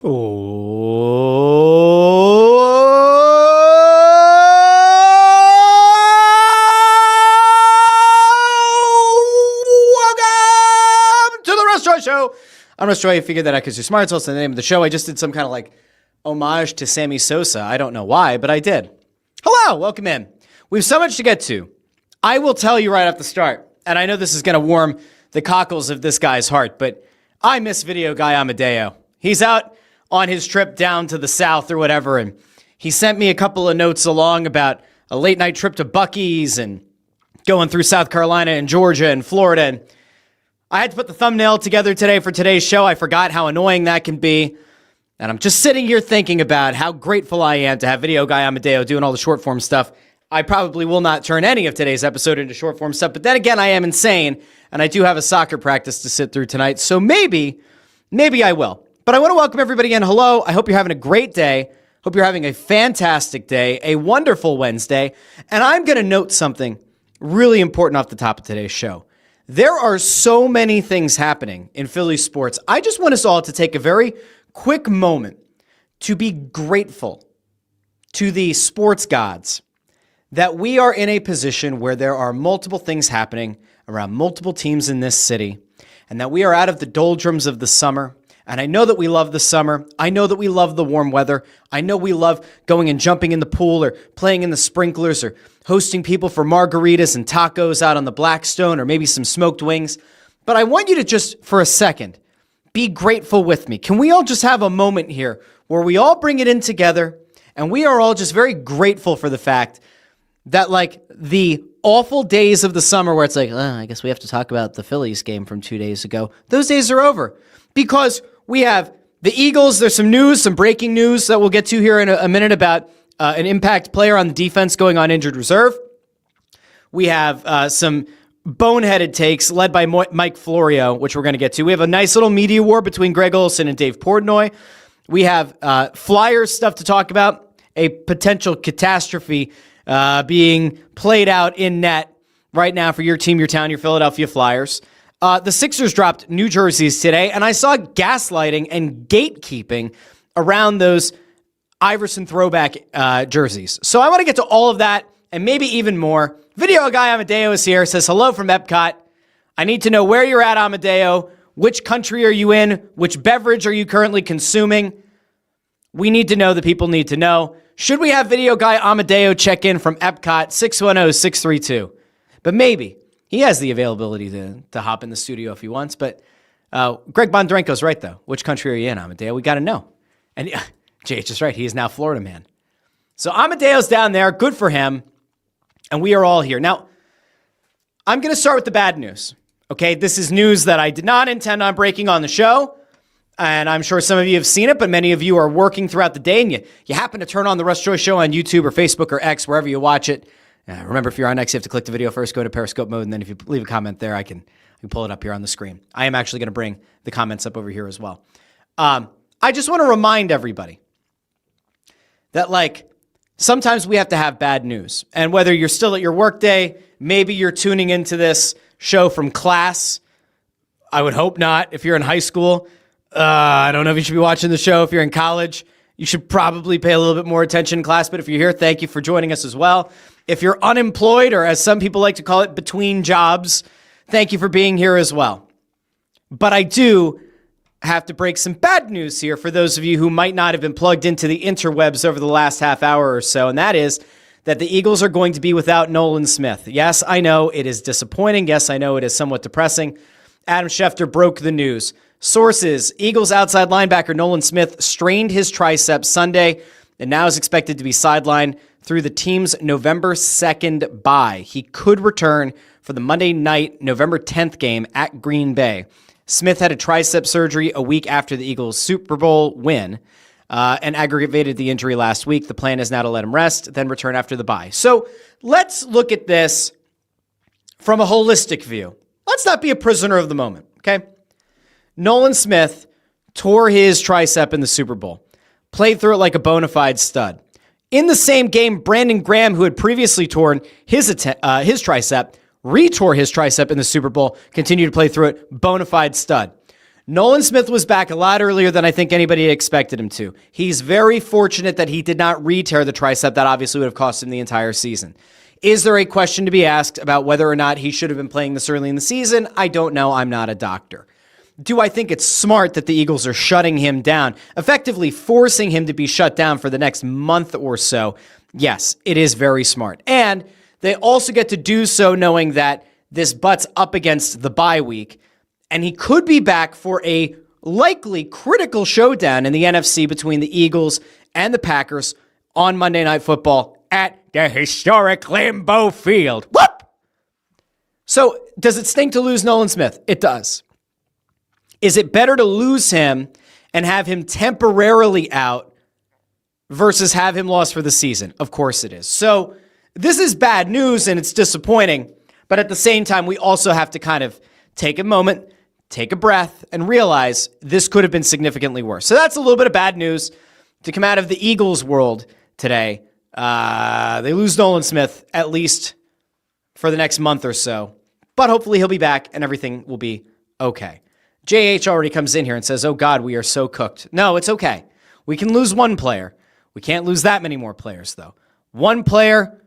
Welcome to the Russ Joy Show. I'm Russ Joy. I figured that I could do smart, so it's the name of the show. I just did some kind of like homage to Sammy Sosa. I don't know why, but I did. Hello, welcome in. We have so much to get to. I will tell you right off the start, and I know this is going to warm the cockles of this guy's heart, but I miss video guy Amadeo. He's out on his trip down to the south or whatever, and he sent me a couple of notes along about a late night trip to Buc-ee's and going through South Carolina and Georgia and Florida. And I had to put the thumbnail together today for today's show. I forgot how annoying that can be. And I'm just sitting here thinking about how grateful I am to have video guy Amadeo doing all the short form stuff. I probably will not turn any of today's episode into short form stuff, but then again, I am insane, and I do have a soccer practice to sit through tonight, so maybe I will. But I want to welcome everybody in. Hello. I hope you're having a great day. Hope you're having a fantastic day, a wonderful Wednesday. And I'm going to note something really important off the top of today's show. There are so many things happening in Philly sports. I just want us all to take a very quick moment to be grateful to the sports gods that we are in a position where there are multiple things happening around multiple teams in this city, and that we are out of the doldrums of the summer. And I know that we love the summer. I know that we love the warm weather. I know we love going and jumping in the pool or playing in the sprinklers or hosting people for margaritas and tacos out on the Blackstone or maybe some smoked wings. But I want you to just, for a second, be grateful with me. Can we all just have a moment here where we all bring it in together and we are all just very grateful for the fact that, like, the awful days of the summer where it's like, I guess we have to talk about the Phillies game from 2 days ago. Those days are over because we have the Eagles. There's some news, some breaking news that we'll get to here in a minute about an impact player on the defense going on injured reserve. We have some boneheaded takes led by Mike Florio, which we're going to get to. We have a nice little media war between Greg Olsen and Dave Portnoy. We have Flyers stuff to talk about, a potential catastrophe being played out in net right now for your team, your town, your Philadelphia Flyers. The Sixers dropped new jerseys today, and I saw gaslighting and gatekeeping around those Iverson throwback jerseys. So I want to get to all of that and maybe even more. Video guy Amadeo is here, says hello from Epcot. I need to know where you're at, Amadeo. Which country are you in? Which beverage are you currently consuming? We need to know. The people need to know. Should we have video guy Amadeo check in from Epcot 610-632? But maybe. He has the availability to hop in the studio if he wants. But Greg Bondarenko's right, though. Which country are you in, Amadeo? We got to know. And JH is right. He is now Florida man. So Amadeo's down there. Good for him. And we are all here. Now, I'm going to start with the bad news. Okay, this is news that I did not intend on breaking on the show. And I'm sure some of you have seen it, but many of you are working throughout the day and you happen to turn on the Russ Joy Show on YouTube or Facebook or X, wherever you watch it. Remember, if you're on X, you have to click the video first, go to Periscope mode, and then if you leave a comment there, I can pull it up here on the screen. I am actually going to bring the comments up over here as well. I just want to remind everybody that, like, sometimes we have to have bad news. And whether you're still at your workday, maybe you're tuning into this show from class. I would hope not. If you're in high school, I don't know if you should be watching the show. If you're in college, you should probably pay a little bit more attention in class. But if you're here, thank you for joining us as well. If you're unemployed, or as some people like to call it, between jobs, thank you for being here as well. But I do have to break some bad news here for those of you who might not have been plugged into the interwebs over the last half hour or so, and that is that the Eagles are going to be without Nolan Smith. Yes, I know it is disappointing. Yes, I know it is somewhat depressing. Adam Schefter broke the news. Sources: Eagles outside linebacker Nolan Smith strained his tricep Sunday and now is expected to be sidelined through the team's November 2nd bye. He could return for the Monday night, November 10th game at Green Bay. Smith had a tricep surgery a week after the Eagles' Super Bowl win and aggravated the injury last week. The plan is now to let him rest, then return after the bye. So let's look at this from a holistic view. Let's not be a prisoner of the moment, okay? Nolan Smith tore his tricep in the Super Bowl, played through it like a bona fide stud. In the same game, Brandon Graham, who had previously torn his tricep, retore his tricep in the Super Bowl, continued to play through it, bona fide stud. Nolan Smith was back a lot earlier than I think anybody expected him to. He's very fortunate that he did not re-tear the tricep. That obviously would have cost him the entire season. Is there a question to be asked about whether or not he should have been playing this early in the season? I don't know. I'm not a doctor. Do I think it's smart that the Eagles are shutting him down, effectively forcing him to be shut down for the next month or so? Yes, it is very smart. And they also get to do so knowing that this butts up against the bye week, and he could be back for a likely critical showdown in the NFC between the Eagles and the Packers on Monday Night Football at the historic Lambeau Field. Whoop! So, does it stink to lose Nolan Smith? It does. Is it better to lose him and have him temporarily out versus have him lost for the season? Of course it is. So, this is bad news and it's disappointing, but at the same time, we also have to kind of take a moment, take a breath, and realize this could have been significantly worse. So that's a little bit of bad news to come out of the Eagles world today. They lose Nolan Smith, at least for the next month or so. But hopefully he'll be back and everything will be okay. JH already comes in here and says, oh God, we are so cooked. No, it's okay. We can lose one player. We can't lose that many more players, though. One player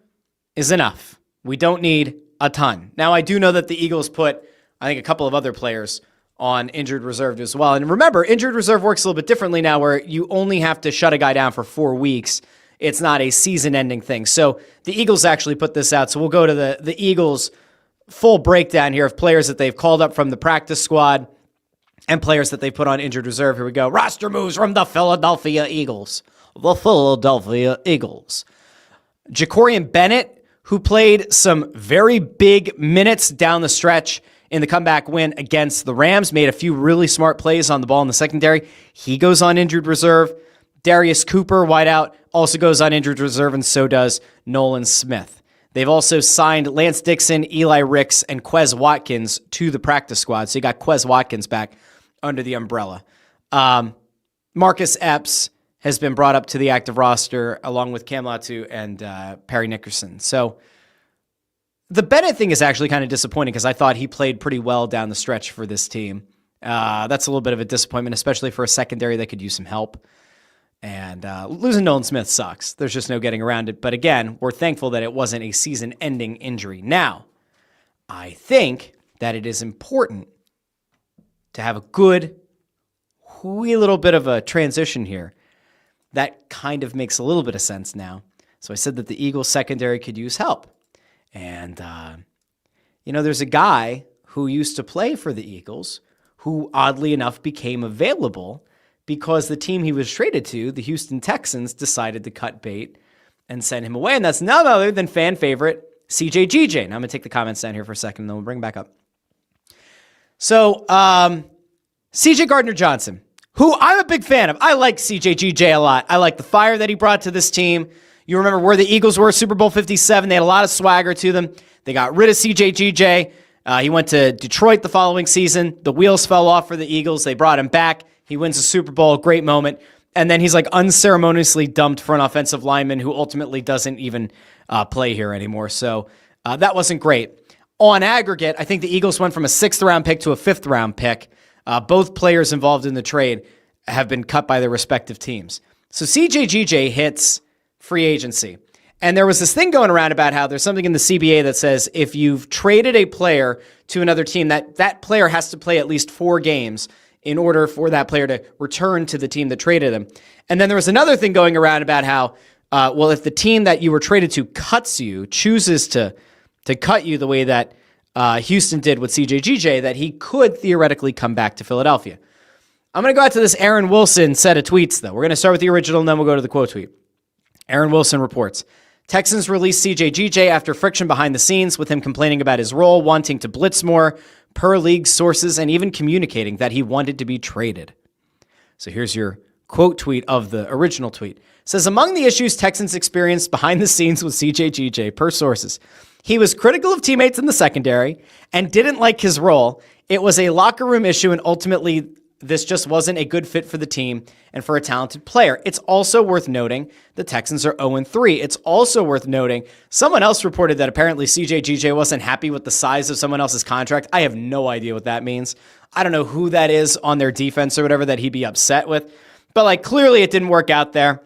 is enough. We don't need a ton. Now, I do know that the Eagles put, I think, a couple of other players on injured reserve as well. And remember, injured reserve works a little bit differently now where you only have to shut a guy down for 4 weeks. It's not a season-ending thing. So the Eagles actually put this out. So we'll go to the Eagles' full breakdown here of players that they've called up from the practice squad and players that they put on injured reserve. Here we go. Roster moves from the Philadelphia Eagles. The Philadelphia Eagles. Jacorian Bennett, who played some very big minutes down the stretch in the comeback win against the Rams, made a few really smart plays on the ball in the secondary. He goes on injured reserve. Darius Cooper, wideout, also goes on injured reserve, and so does Nolan Smith. They've also signed Lance Dixon, Eli Ricks, and Quez Watkins to the practice squad. So you got Quez Watkins back under the umbrella. Marcus Epps has been brought up to the active roster along with Cam Latu and Perry Nickerson. So the Bennett thing is actually kind of disappointing because I thought he played pretty well down the stretch for this team. That's a little bit of a disappointment, especially for a secondary that could use some help. And losing Nolan Smith sucks. There's just no getting around it. But again, we're thankful that it wasn't a season-ending injury. Now, I think that it is important to have a good, wee little bit of a transition here. That kind of makes a little bit of sense now. So I said that the Eagles secondary could use help. And, there's a guy who used to play for the Eagles who, oddly enough, became available because the team he was traded to, the Houston Texans, decided to cut bait and send him away. And that's none other than fan favorite CJGJ. Now I'm going to take the comments down here for a second, and then we'll bring it back up. So, CJ Gardner-Johnson, who I'm a big fan of. I like CJGJ a lot. I like the fire that he brought to this team. You remember where the Eagles were, Super Bowl 57. They had a lot of swagger to them. They got rid of CJGJ. He went to Detroit the following season. The wheels fell off for the Eagles. They brought him back. He wins a Super Bowl, great moment. And then he's like unceremoniously dumped for an offensive lineman who ultimately doesn't even play here anymore. So that wasn't great. On aggregate, I think the Eagles went from a 6th-round pick to a 5th-round pick. Both players involved in the trade have been cut by their respective teams. So CJGJ hits free agency. And there was this thing going around about how there's something in the CBA that says if you've traded a player to another team, that player has to play at least 4 games in order for that player to return to the team that traded him. And then there was another thing going around about how, if the team that you were traded to cuts you, chooses to cut you the way that Houston did with CJGJ, that he could theoretically come back to Philadelphia. I'm going to go out to this Aaron Wilson set of tweets, though. We're going to start with the original, and then we'll go to the quote tweet. Aaron Wilson reports, Texans released CJGJ after friction behind the scenes with him complaining about his role, wanting to blitz more, per league sources, and even communicating that he wanted to be traded. So here's your quote tweet of the original tweet. It says, among the issues Texans experienced behind the scenes with CJGJ, per sources, he was critical of teammates in the secondary and didn't like his role. It was a locker room issue, and ultimately this just wasn't a good fit for the team and for a talented player. It's also worth noting the Texans are 0-3. It's also worth noting someone else reported that apparently CJGJ wasn't happy with the size of someone else's contract. I have no idea what that means. I don't know who that is on their defense or whatever that he'd be upset with. But like clearly it didn't work out there.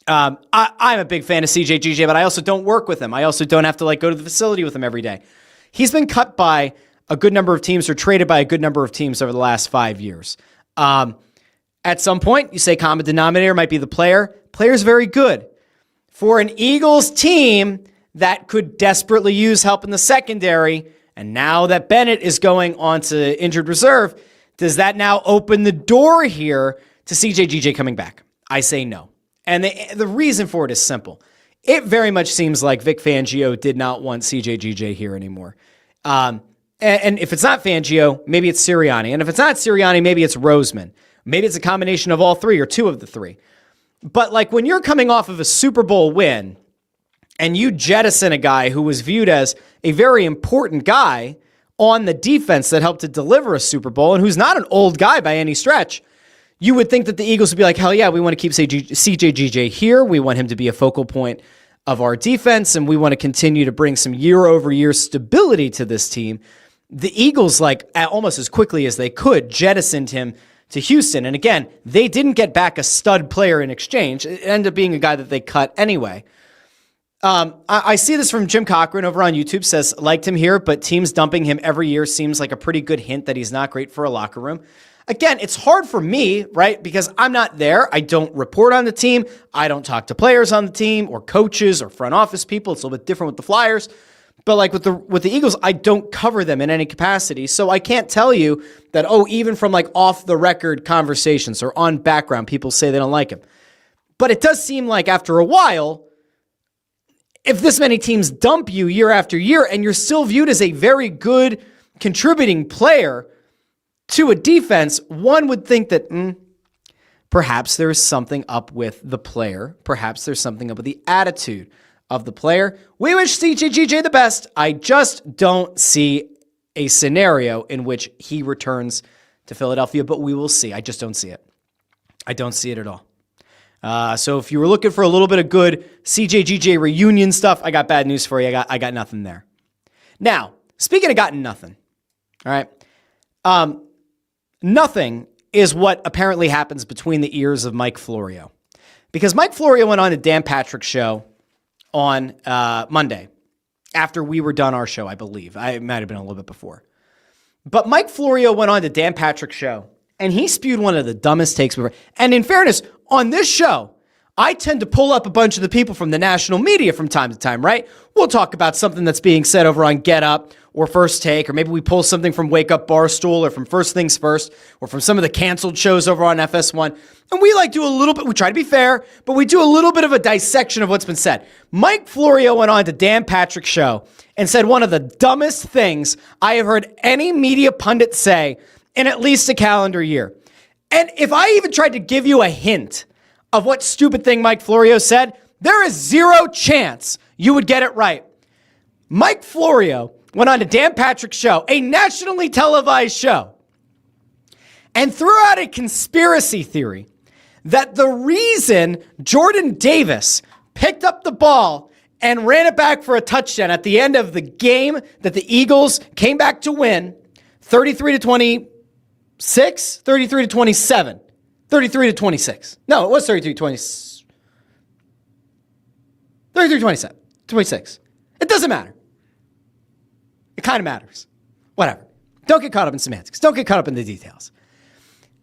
I'm a big fan of CJGJ, but I also don't work with him. I also don't have to like go to the facility with him every day. He's been cut by a good number of teams or traded by a good number of teams over the last 5 years. At some point, you say common denominator might be the player. Player's very good. For an Eagles team that could desperately use help in the secondary, and now that Bennett is going on to injured reserve, does that now open the door here to CJGJ coming back? I say no. And the reason for it is simple. It very much seems like Vic Fangio did not want CJGJ here anymore. And if it's not Fangio, maybe it's Sirianni. And if it's not Sirianni, maybe it's Roseman. Maybe it's a combination of all three or two of the three. But like when you're coming off of a Super Bowl win and you jettison a guy who was viewed as a very important guy on the defense that helped to deliver a Super Bowl and who's not an old guy by any stretch, you would think that the Eagles would be like, hell yeah, we want to keep CJGJ here. We want him to be a focal point of our defense, and we want to continue to bring some year-over-year stability to this team. The Eagles, like almost as quickly as they could, jettisoned him to Houston. And again, they didn't get back a stud player in exchange. It ended up being a guy that they cut anyway. I see this from Jim Cochran over on YouTube, says, liked him here, but teams dumping him every year seems like a pretty good hint that he's not great for a locker room. Again, it's hard for me, right? Because I'm not there. I don't report on the team. I don't talk to players on the team or coaches or front office people. It's a little bit different with the Flyers. But like with the Eagles, I don't cover them in any capacity. So I can't tell you that, even from like off the record conversations or on background, people say they don't like him. But it does seem like after a while, if this many teams dump you year after year and you're still viewed as a very good contributing player to a defense, one would think that perhaps there is something up with the player. Perhaps there's something up with the attitude of the player. We wish CJGJ the best. I just don't see a scenario in which he returns to Philadelphia, but we will see. I just don't see it. I don't see it at all. So if you were looking for a little bit of good CJGJ reunion stuff, I got bad news for you. I got nothing there. Now, speaking of gotten nothing, all right, nothing is what apparently happens between the ears of Mike Florio. Because Mike Florio went on a Dan Patrick show on Monday after we were done our show, I believe. I might have been a little bit before. But Mike Florio went on to Dan Patrick's show, and he spewed one of the dumbest takes ever. And in fairness, on this show, I tend to pull up a bunch of the people from the national media from time to time, right? We'll talk about something that's being said over on Get Up or First Take, or maybe we pull something from Wake Up Barstool or from First Things First or from some of the canceled shows over on FS1. And we like do a little bit, we try to be fair, but we do a little bit of a dissection of what's been said. Mike Florio went on to Dan Patrick's show and said one of the dumbest things I have heard any media pundit say in at least a calendar year. And if I even tried to give you a hint of what stupid thing Mike Florio said, there is zero chance you would get it right. Mike Florio went on to Dan Patrick's show, a nationally televised show, and threw out a conspiracy theory that the reason Jordan Davis picked up the ball and ran it back for a touchdown at the end of the game that the Eagles came back to win 33-26, 33-27. 33-26. No, it was 33-20. 33-27. 26. It doesn't matter. It kind of matters. Whatever. Don't get caught up in semantics. Don't get caught up in the details.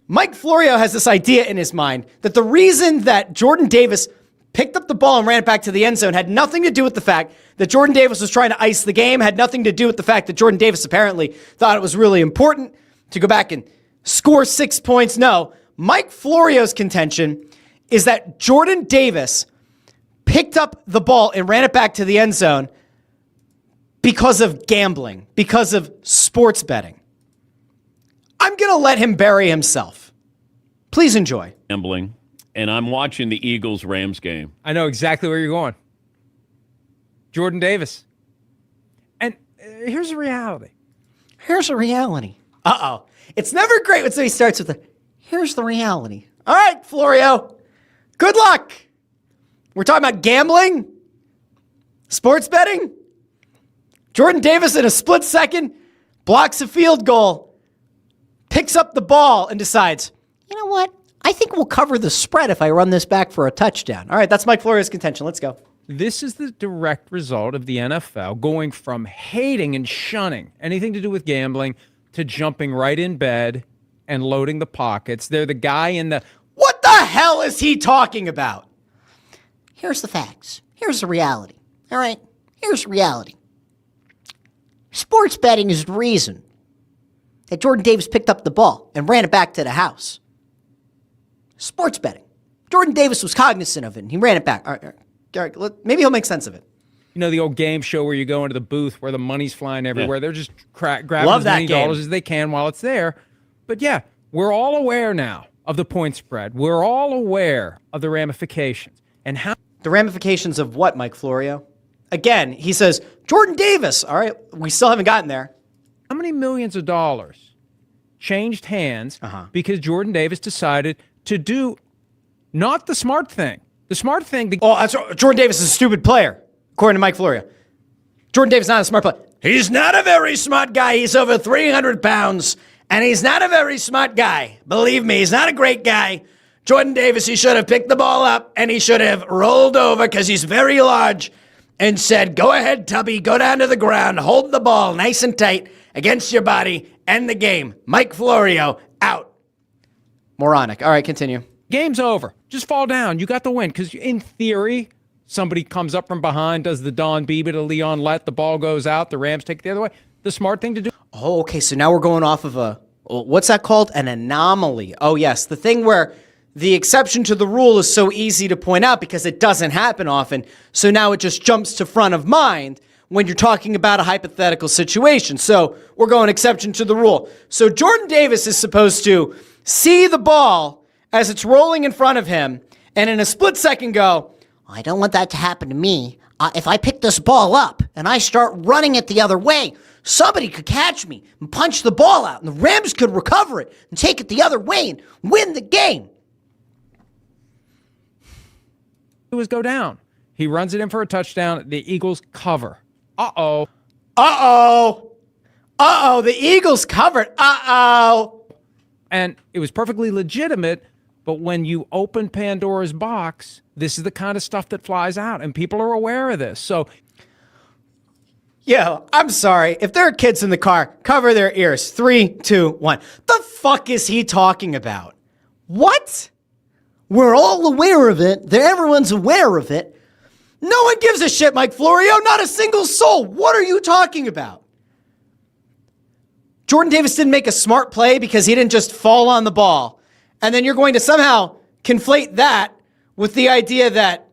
Mike Florio has this idea in his mind that the reason that Jordan Davis picked up the ball and ran it back to the end zone had nothing to do with the fact that Jordan Davis was trying to ice the game, had nothing to do with the fact that Jordan Davis apparently thought it was really important to go back and score 6 points. No. Mike Florio's contention is that Jordan Davis picked up the ball and ran it back to the end zone because of gambling, because of sports betting. I'm going to let him bury himself. Please enjoy. Gambling, and I'm watching the Eagles-Rams game. I know exactly where you're going. Jordan Davis. And here's the reality. Here's the reality. Uh-oh. It's never great when somebody starts with here's the reality. All right, Florio. Good luck. We're talking about gambling, sports betting. Jordan Davis in a split second blocks a field goal picks up the ball and decides, you know what? I think we'll cover the spread if I run this back for a touchdown. All right, that's Mike Florio's contention. Let's go. This is the direct result of the NFL going from hating and shunning anything to do with gambling to jumping right in bed and loading the pockets. They're the guy in the... What the hell is he talking about? Here's the facts. Here's the reality. All right? Here's the reality. Sports betting is the reason that Jordan Davis picked up the ball and ran it back to the house. Sports betting. Jordan Davis was cognizant of it, and he ran it back. All right, maybe he'll make sense of it. You know the old game show where you go into the booth where the money's flying everywhere? Yeah. They're just grabbing Love as many that game. dollars as they can while it's there. But yeah, we're all aware now of the point spread. We're all aware of the ramifications. And how... The ramifications of what, Mike Florio? Again, he says, Jordan Davis. All right, we still haven't gotten there. How many millions of dollars changed hands because Jordan Davis decided to do not the smart thing? The smart thing... Jordan Davis is a stupid player, according to Mike Florio. Jordan Davis is not a smart player. He's not a very smart guy. He's over 300 pounds, and he's not a very smart guy. Believe me, he's not a great guy. Jordan Davis, he should have picked the ball up, and he should have rolled over because he's very large and said, go ahead, Tubby, go down to the ground, hold the ball nice and tight against your body, end the game. Mike Florio, out. Moronic. All right, continue. Game's over. Just fall down. You got the win. Because in theory, somebody comes up from behind, does the Don Beebe to Leon Lett, the ball goes out, the Rams take it the other way. The smart thing to do. Oh, okay, so now we're going off of what's that called? An anomaly. Oh, yes, the thing where the exception to the rule is so easy to point out because it doesn't happen often. So now it just jumps to front of mind when you're talking about a hypothetical situation. So we're going exception to the rule. So Jordan Davis is supposed to see the ball as it's rolling in front of him and in a split second go, I don't want that to happen to me. If I pick this ball up and I start running it the other way, somebody could catch me and punch the ball out, and the Rams could recover it and take it the other way and win the game. Was go down. He runs it in for a touchdown. The Eagles cover. Uh-oh. Uh-oh. Uh-oh. The Eagles covered. Uh-oh. And it was perfectly legitimate, but when you open Pandora's box, this is the kind of stuff that flies out, and people are aware of this. So, yo, I'm sorry. If there are kids in the car, cover their ears. 3, 2, 1. The fuck is he talking about? What? We're all aware of it. Everyone's aware of it. No one gives a shit, Mike Florio. Not a single soul. What are you talking about? Jordan Davis didn't make a smart play because he didn't just fall on the ball. And then you're going to somehow conflate that with the idea that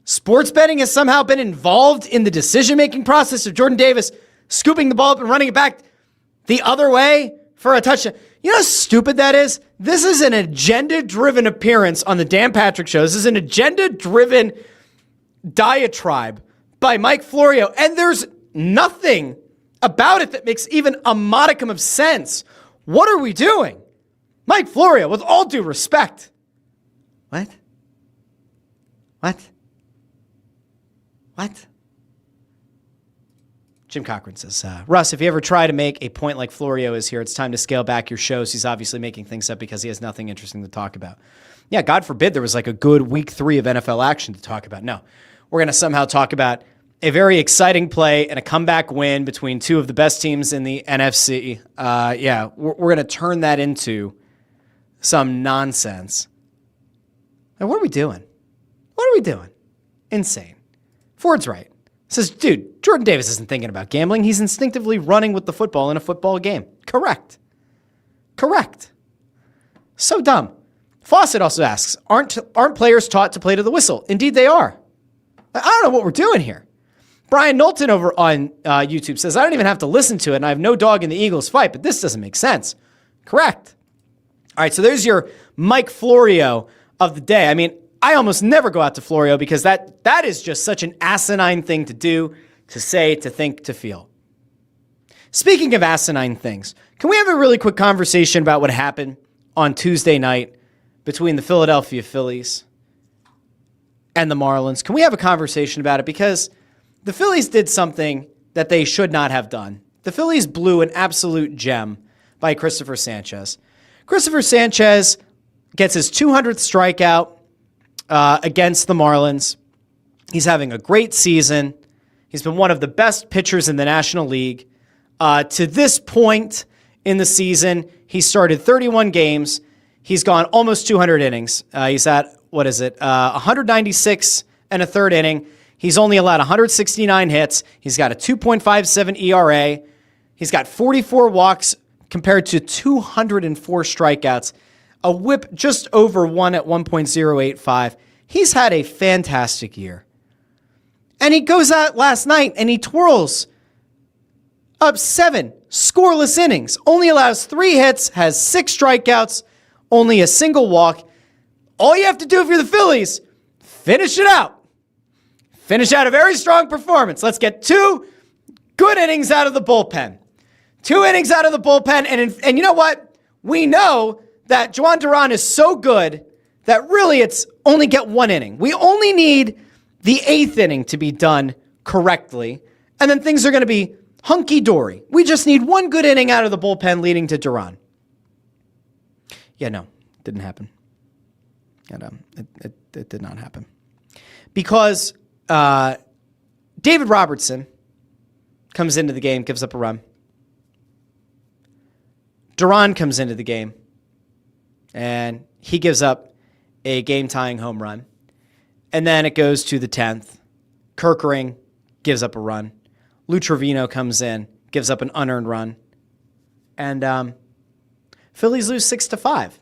sports betting has somehow been involved in the decision-making process of Jordan Davis scooping the ball up and running it back the other way for a touchdown. You know how stupid that is? This is an agenda-driven appearance on the Dan Patrick Show. This is an agenda-driven diatribe by Mike Florio, and there's nothing about it that makes even a modicum of sense. What are we doing? Mike Florio, with all due respect. What? Jim Cochran says, Russ, if you ever try to make a point like Florio is here, it's time to scale back your shows. He's obviously making things up because he has nothing interesting to talk about. Yeah, God forbid there was like a good week 3 of NFL action to talk about. No, we're going to somehow talk about a very exciting play and a comeback win between two of the best teams in the NFC. We're going to turn that into some nonsense. And what are we doing? Insane. Ford's right. Says, dude, Jordan Davis isn't thinking about gambling. He's instinctively running with the football in a football game. Correct. So dumb. Fawcett also asks, aren't players taught to play to the whistle? Indeed they are. I don't know what we're doing here. Brian Knowlton over on YouTube says, I don't even have to listen to it, and I have no dog in the Eagles fight, but this doesn't make sense. Correct. All right, so there's your Mike Florio of the day. I mean, I almost never go out to Florio because that is just such an asinine thing to do, to say, to think, to feel. Speaking of asinine things, can we have a really quick conversation about what happened on Tuesday night between the Philadelphia Phillies and the Marlins? Can we have a conversation about it? Because the Phillies did something that they should not have done. The Phillies blew an absolute gem by Cristopher Sanchez. Cristopher Sanchez gets his 200th strikeout against the Marlins. He's having a great season. He's been one of the best pitchers in the National League. To this point in the season, he started 31 games. He's gone almost 200 innings. He's at, 196 and a third inning. He's only allowed 169 hits. He's got a 2.57 ERA. He's got 44 walks compared to 204 strikeouts. A whip just over 1 at 1.085. He's had a fantastic year. And he goes out last night and he twirls up 7 scoreless innings. Only allows 3 hits, has 6 strikeouts, only a single walk. All you have to do if you're the Phillies, finish it out. Finish out a very strong performance. Let's get 2 good innings out of the bullpen. 2 innings out of the bullpen. And you know what? We know that Juan Duran is so good that really it's only get 1 inning. We only need the 8th inning to be done correctly. And then things are going to be hunky-dory. We just need 1 good inning out of the bullpen leading to Duran. Yeah, no, didn't happen. It did not happen. Because David Robertson comes into the game, gives up a run. Duran comes into the game, and he gives up a game-tying home run. And then it goes to the 10th. Kerkering gives up a run. Lou Trevino comes in, gives up an unearned run. And Phillies lose 6-5.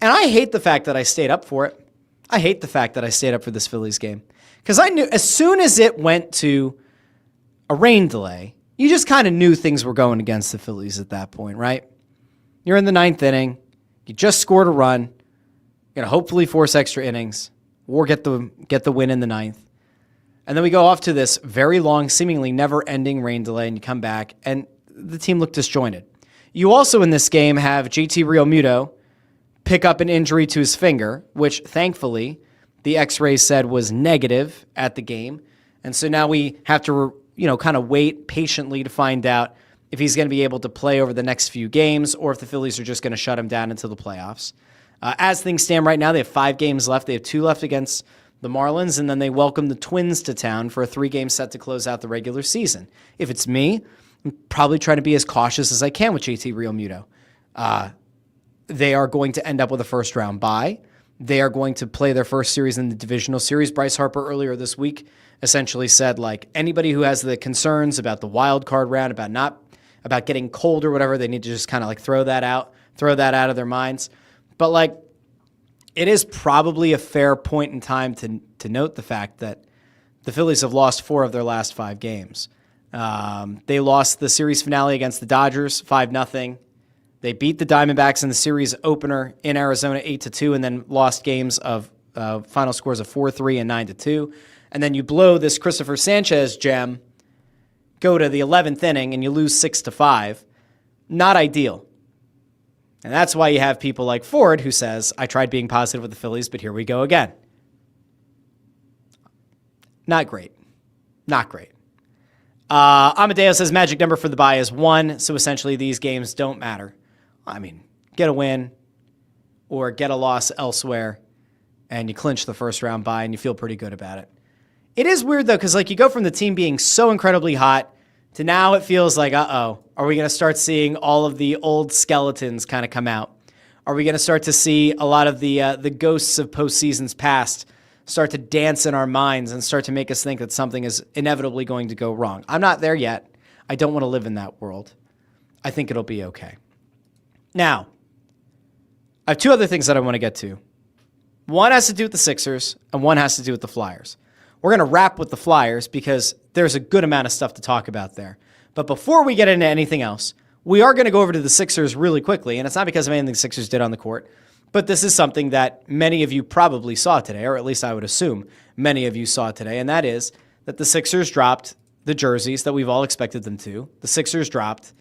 And I hate the fact that I stayed up for it. I hate the fact that I stayed up for this Phillies game. Because I knew as soon as it went to a rain delay, you just kind of knew things were going against the Phillies at that point, right? You're in the 9th inning. You just scored a run. You're going to hopefully force extra innings or get the win in the 9th. And then we go off to this very long, seemingly never-ending rain delay, and you come back, and the team looked disjointed. You also in this game have JT Realmuto pick up an injury to his finger, which thankfully the x-rays said was negative at the game. And so now we have to, kind of wait patiently to find out if he's going to be able to play over the next few games or if the Phillies are just going to shut him down until the playoffs. As things stand right now, they have 5 games left. They have 2 left against the Marlins, and then they welcome the Twins to town for a 3-game set to close out the regular season. If it's me, I'm probably trying to be as cautious as I can with JT Realmuto. They are going to end up with a first-round bye. They are going to play their first series in the divisional series. Bryce Harper earlier this week essentially said, anybody who has the concerns about the wild card round, about getting cold or whatever, they need to just kind of throw that out of their minds. But it is probably a fair point in time to note the fact that the Phillies have lost 4 of their last 5 games. They lost the series finale against the Dodgers 5-0. They beat the Diamondbacks in the series opener in Arizona 8-2, and then lost games of final scores of 4-3 and 9-2. And then you blow this Cristopher Sanchez gem, go to the 11th inning, and you lose 6-5. Not ideal. And that's why you have people like Ford who says, I tried being positive with the Phillies, but here we go again. Not great. Not great. Amadeo says magic number for the bye is 1, so essentially these games don't matter. I mean, get a win or get a loss elsewhere, and you clinch the first-round bye, and you feel pretty good about it. It is weird, though, because you go from the team being so incredibly hot to now it feels like, are we going to start seeing all of the old skeletons kind of come out? Are we going to start to see a lot of the ghosts of postseasons past start to dance in our minds and start to make us think that something is inevitably going to go wrong? I'm not there yet. I don't want to live in that world. I think it'll be okay. Now, I have 2 other things that I want to get to. One has to do with the Sixers, and one has to do with the Flyers. We're going to wrap with the Flyers because there's a good amount of stuff to talk about there. But before we get into anything else, we are going to go over to the Sixers really quickly, and it's not because of anything the Sixers did on the court, but this is something that many of you probably saw today, or at least I would assume many of you saw today, and that is that the Sixers dropped the jerseys that we've all expected them to. The Sixers dropped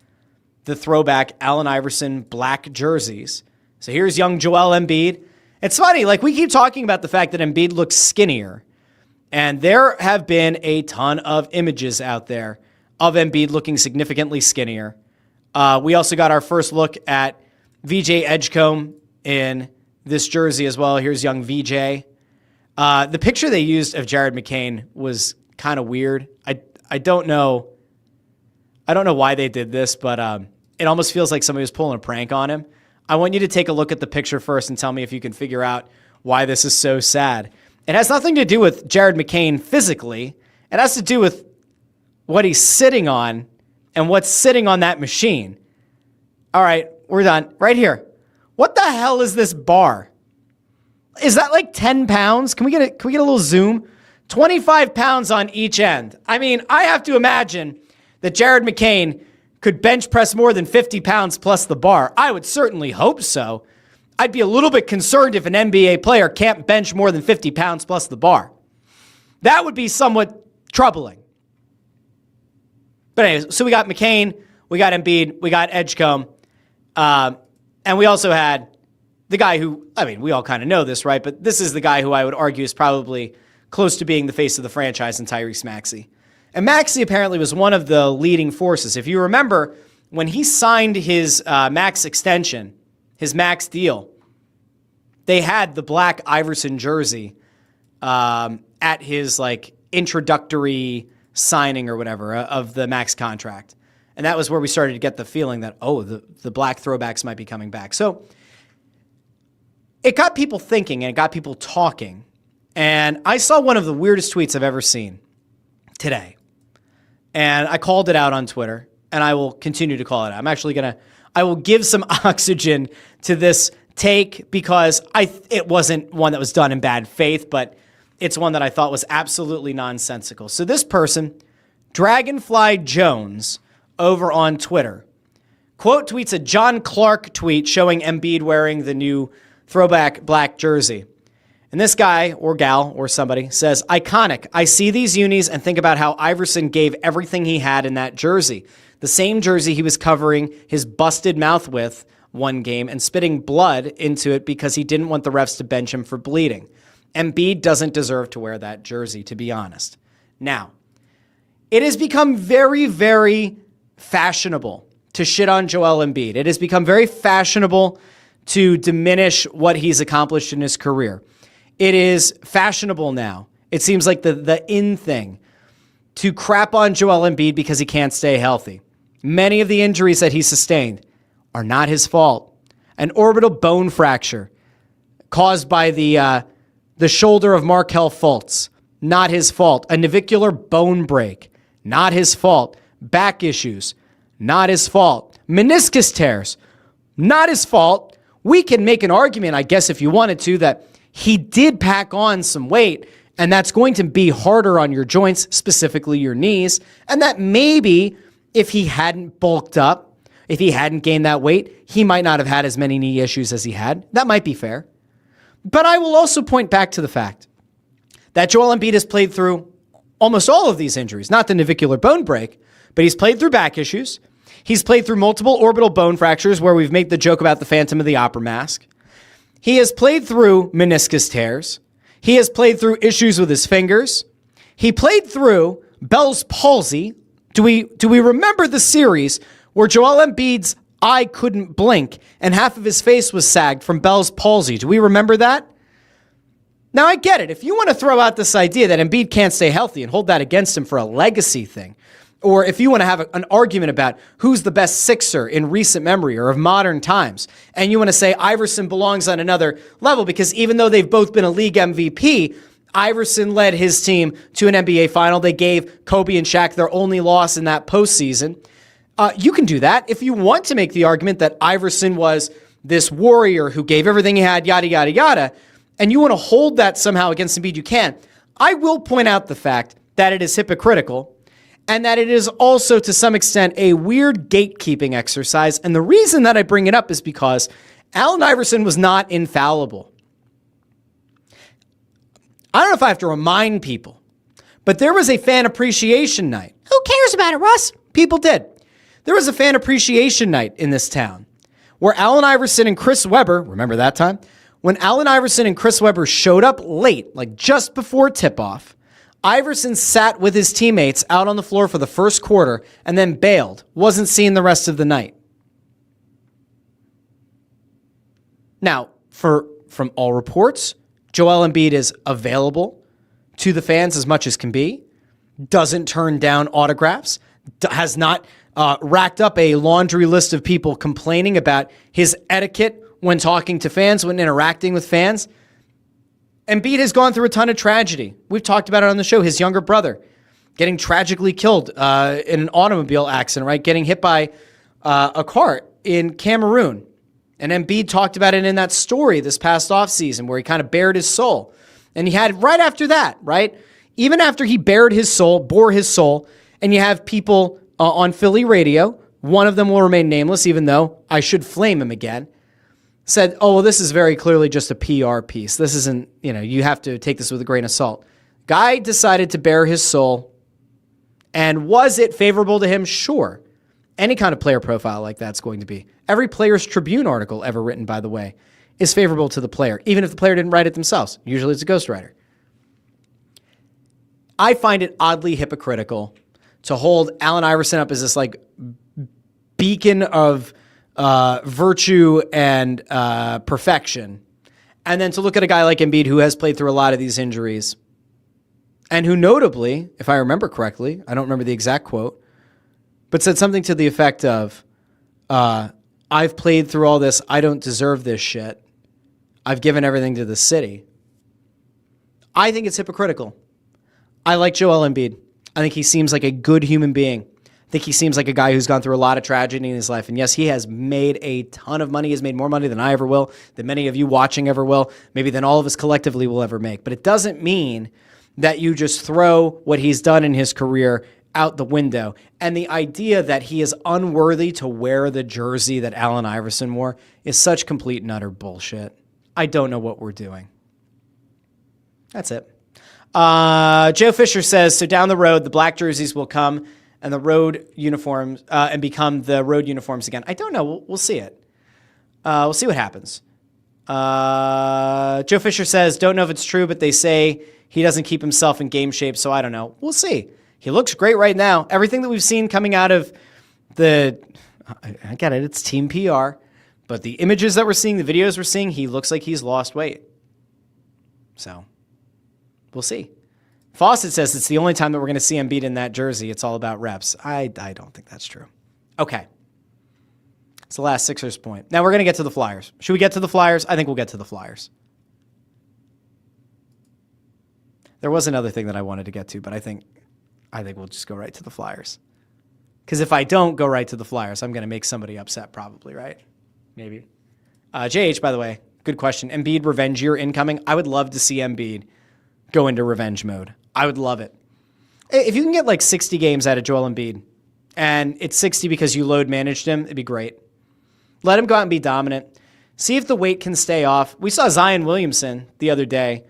the throwback Allen Iverson black jerseys. So here's young Joel Embiid. It's funny, we keep talking about the fact that Embiid looks skinnier, and there have been a ton of images out there of Embiid looking significantly skinnier. We also got our first look at VJ Edgecombe in this jersey as well. Here's young VJ. The picture they used of Jared McCain was kind of weird. I don't know. I don't know why they did this, but it almost feels like somebody was pulling a prank on him. I want you to take a look at the picture first and tell me if you can figure out why this is so sad. It has nothing to do with Jared McCain physically. It has to do with what he's sitting on and what's sitting on that machine. All right, we're done. Right here. What the hell is this bar? Is that like 10 pounds? Can we get a little zoom? 25 pounds on each end. I mean, I have to imagine that Jared McCain could bench press more than 50 pounds plus the bar. I would certainly hope so. I'd be a little bit concerned if an NBA player can't bench more than 50 pounds plus the bar. That would be somewhat troubling. But anyways, so we got McCain, we got Embiid, we got Edgecombe, and we also had the guy who, I mean, we all kind of know this, right? But this is the guy who I would argue is probably close to being the face of the franchise in Tyrese Maxey. And Maxey apparently was one of the leading forces. If you remember, when he signed his max extension, his max deal, they had the black Iverson jersey at his like introductory signing or whatever of the max contract. And that was where we started to get the feeling that, oh, the black throwbacks might be coming back. So it got people thinking and it got people talking. And I saw one of the weirdest tweets I've ever seen today. And I called it out on Twitter, and I will continue to call it out. I'm actually I will give some oxygen to this take because it wasn't one that was done in bad faith, but it's one that I thought was absolutely nonsensical. So this person, Dragonfly Jones, over on Twitter, quote tweets a John Clark tweet showing Embiid wearing the new throwback black jersey. And this guy or gal or somebody says, iconic. I see these unis and think about how Iverson gave everything he had in that jersey. The same jersey he was covering his busted mouth with one game and spitting blood into it because he didn't want the refs to bench him for bleeding. Embiid doesn't deserve to wear that jersey, to be honest. Now, it has become very, very fashionable to shit on Joel Embiid. It has become very fashionable to diminish what he's accomplished in his career. It is fashionable now. It seems like the in thing to crap on Joel Embiid because he can't stay healthy. Many of the injuries that he sustained are not his fault. An orbital bone fracture caused by the shoulder of Markelle Fultz, not his fault. A navicular bone break, not his fault. Back issues, not his fault. Meniscus tears, not his fault. We can make an argument, I guess, if you wanted to, that he did pack on some weight, and that's going to be harder on your joints, specifically your knees, and that maybe if he hadn't bulked up, if he hadn't gained that weight, he might not have had as many knee issues as he had. That might be fair. But I will also point back to the fact that Joel Embiid has played through almost all of these injuries, not the navicular bone break, but he's played through back issues. He's played through multiple orbital bone fractures where we've made the joke about the Phantom of the Opera mask. He has played through meniscus tears. He has played through issues with his fingers. He played through Bell's palsy. Do we remember the series where Joel Embiid's eye couldn't blink and half of his face was sagged from Bell's palsy? Do we remember that? Now, I get it. If you want to throw out this idea that Embiid can't stay healthy and hold that against him for a legacy thing, or if you want to have an argument about who's the best Sixer in recent memory or of modern times, and you want to say Iverson belongs on another level because even though they've both been a league MVP, Iverson led his team to an NBA final. They gave Kobe and Shaq their only loss in that postseason. You can do that. If you want to make the argument that Iverson was this warrior who gave everything he had, yada, yada, yada, and you want to hold that somehow against Embiid, you can. I will point out the fact that it is hypocritical and that it is also, to some extent, a weird gatekeeping exercise. And the reason that I bring it up is because Allen Iverson was not infallible. I don't know if I have to remind people, but there was a fan appreciation night. Who cares about it, Russ? People did. There was a fan appreciation night in this town where Allen Iverson and Chris Webber, remember that time? When Allen Iverson and Chris Webber showed up late, like just before tip-off, Iverson sat with his teammates out on the floor for the first quarter and then bailed, wasn't seen the rest of the night. Now, from all reports, Joel Embiid is available to the fans as much as can be, doesn't turn down autographs, has not racked up a laundry list of people complaining about his etiquette when talking to fans, when interacting with fans. Embiid has gone through a ton of tragedy. We've talked about it on the show. His younger brother getting tragically killed in an automobile accident, right? Getting hit by a cart in Cameroon. And Embiid talked about it in that story this past offseason where he kind of bared his soul. And he had right after that, right? Even after he bore his soul, and you have people on Philly radio, one of them will remain nameless, even though I should flame him again, said, oh, well, this is very clearly just a PR piece. This isn't, you have to take this with a grain of salt. Guy decided to bare his soul. And was it favorable to him? Sure. Any kind of player profile like that's going to be. Every Players Tribune article ever written, by the way, is favorable to the player, even if the player didn't write it themselves. Usually it's a ghostwriter. I find it oddly hypocritical to hold Allen Iverson up as this like beacon of virtue and perfection, and then to look at a guy like Embiid who has played through a lot of these injuries, and who notably, if I remember correctly, I don't remember the exact quote, but said something to the effect of, I've played through all this. I don't deserve this shit. I've given everything to the city. I think it's hypocritical. I like Joel Embiid. I think he seems like a good human being. I think he seems like a guy who's gone through a lot of tragedy in his life. And yes, he has made a ton of money. He's made more money than I ever will, than many of you watching ever will, maybe than all of us collectively will ever make. But it doesn't mean that you just throw what he's done in his career out the window. And the idea that he is unworthy to wear the jersey that Allen Iverson wore is such complete and utter bullshit. I don't know what we're doing. That's it. Joe Fisher says, so down the road, the black jerseys will come and the road uniforms and become the road uniforms again. I don't know. We'll see it. We'll see what happens. Joe Fisher says, don't know if it's true, but they say he doesn't keep himself in game shape, so I don't know. We'll see. He looks great right now. Everything that we've seen coming out of I get it, it's team PR, but the images that we're seeing, the videos we're seeing, he looks like he's lost weight. So, we'll see. Fawcett says it's the only time that we're going to see Embiid in that jersey. It's all about reps. I don't think that's true. Okay. It's the last Sixers point. Now we're going to get to the Flyers. Should we get to the Flyers? I think we'll get to the Flyers. There was another thing that I wanted to get to, but I think we'll just go right to the Flyers. Because if I don't go right to the Flyers, I'm going to make somebody upset probably, right? Maybe. JH, by the way, good question. Embiid revenge year incoming. I would love to see Embiid go into revenge mode. I would love it. If you can get like 60 games out of Joel Embiid, and it's 60 because you load managed him, it'd be great. Let him go out and be dominant. See if the weight can stay off. We saw Zion Williamson the other day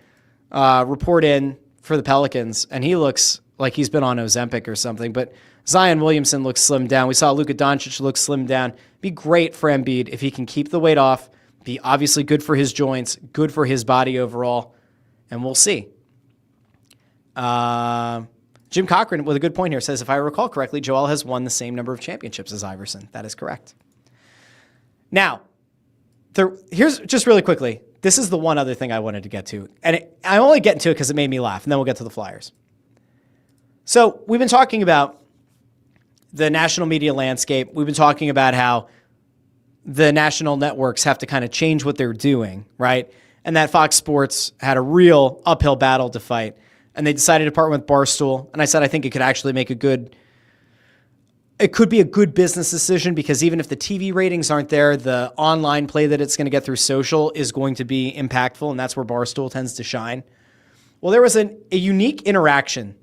report in for the Pelicans, and he looks like he's been on Ozempic or something, but Zion Williamson looks slimmed down. We saw Luka Doncic look slimmed down. Be great for Embiid if he can keep the weight off, be obviously good for his joints, good for his body overall, and we'll see. Jim Cochran, with a good point here, says, if I recall correctly, Joel has won the same number of championships as Iverson. That is correct. Now, here's just really quickly. This is the one other thing I wanted to get to. And I only get into it because it made me laugh, and then we'll get to the Flyers. So we've been talking about the national media landscape. We've been talking about how the national networks have to kind of change what they're doing, right? And that Fox Sports had a real uphill battle to fight. And they decided to partner with Barstool. And I said, I think it could actually make it could be a good business decision because even if the TV ratings aren't there, the online play that it's going to get through social is going to be impactful. And that's where Barstool tends to shine. Well, there was a unique interaction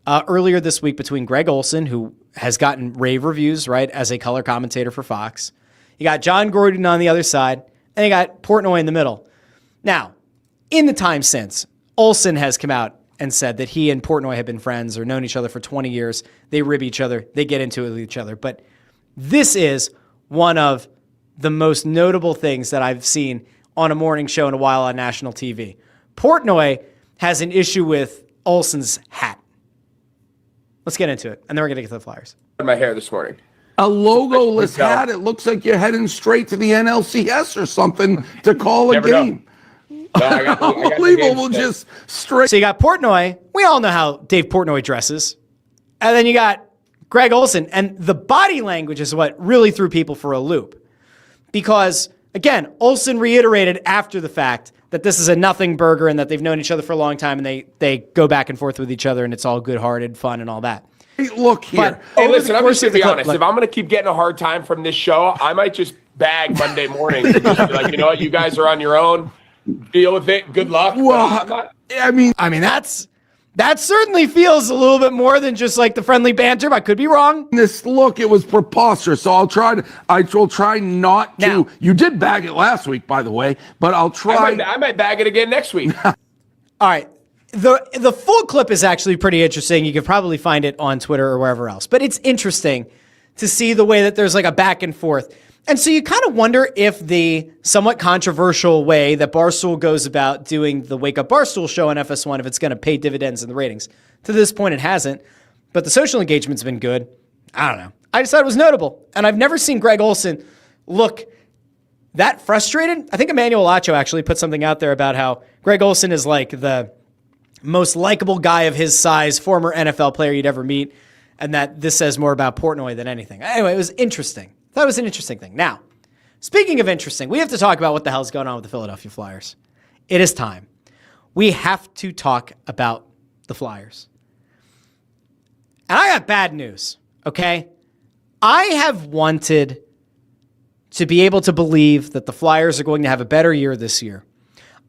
earlier this week between Greg Olsen, who has gotten rave reviews, right, as a color commentator for Fox. You got John Gordon on the other side, and you got Portnoy in the middle. Now, in the time since, Olsen has come out and said that he and Portnoy have been friends or known each other for 20 years. They rib each other. They get into it with each other. But this is one of the most notable things that I've seen on a morning show in a while on national TV. Portnoy has an issue with Olsen's hat. Let's get into it, and then we're going to get to the Flyers. My hair this morning. a logoless hat. It looks like you're heading straight to the NLCS or something to call a Never game. know. No, I got Unbelievable, just straight. So you got Portnoy. We all know how Dave Portnoy dresses. And then you got Greg Olsen. And the body language is what really threw people for a loop. Because, again, Olsen reiterated after the fact that this is a nothing burger and that they've known each other for a long time and they go back and forth with each other and it's all good-hearted fun and all that. Hey, look here. Hey, listen, I'm just going to be honest. If I'm going to keep getting a hard time from this show, I might just bag Monday morning. Just be like, you know what? You guys are on your own. Deal with it. Good luck. Well, I mean, that certainly feels a little bit more than just like the friendly banter. I could be wrong. this look, it was preposterous. So I will try not to. Now- You did bag it last week, by the way, but I'll try. I might bag it again next week. All right. The full clip is actually pretty interesting. You could probably find it on Twitter or wherever else. But it's interesting to see the way that there's like a back and forth. And so you kind of wonder if the somewhat controversial way that Barstool goes about doing the Wake Up Barstool show on FS1, if it's going to pay dividends in the ratings. To this point, it hasn't. But the social engagement's been good. I don't know. I just thought it was notable. And I've never seen Greg Olsen look that frustrated. I think Emmanuel Acho actually put something out there about how Greg Olsen is like the most likable guy of his size, former NFL player you'd ever meet, and that this says more about Portnoy than anything. Anyway, it was interesting. That was an interesting thing. Now, speaking of interesting, we have to talk about what the hell's going on with the Philadelphia Flyers. It is time. We have to talk about the Flyers. And I got bad news, okay? I have wanted to be able to believe that the Flyers are going to have a better year this year.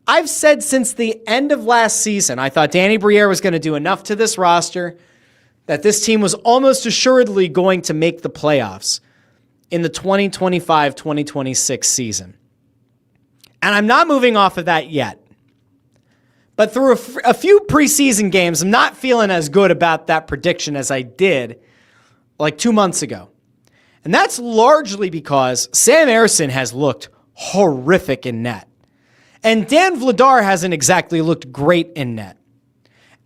I've said since the end of last season, I thought Danny Briere was going to do enough to this roster that this team was almost assuredly going to make the playoffs in the 2025-2026 season. And I'm not moving off of that yet. But through a few preseason games, I'm not feeling as good about that prediction as I did like 2 months ago. And that's largely because Sam Ersson has looked horrific in net. And Dan Vladar hasn't exactly looked great in net.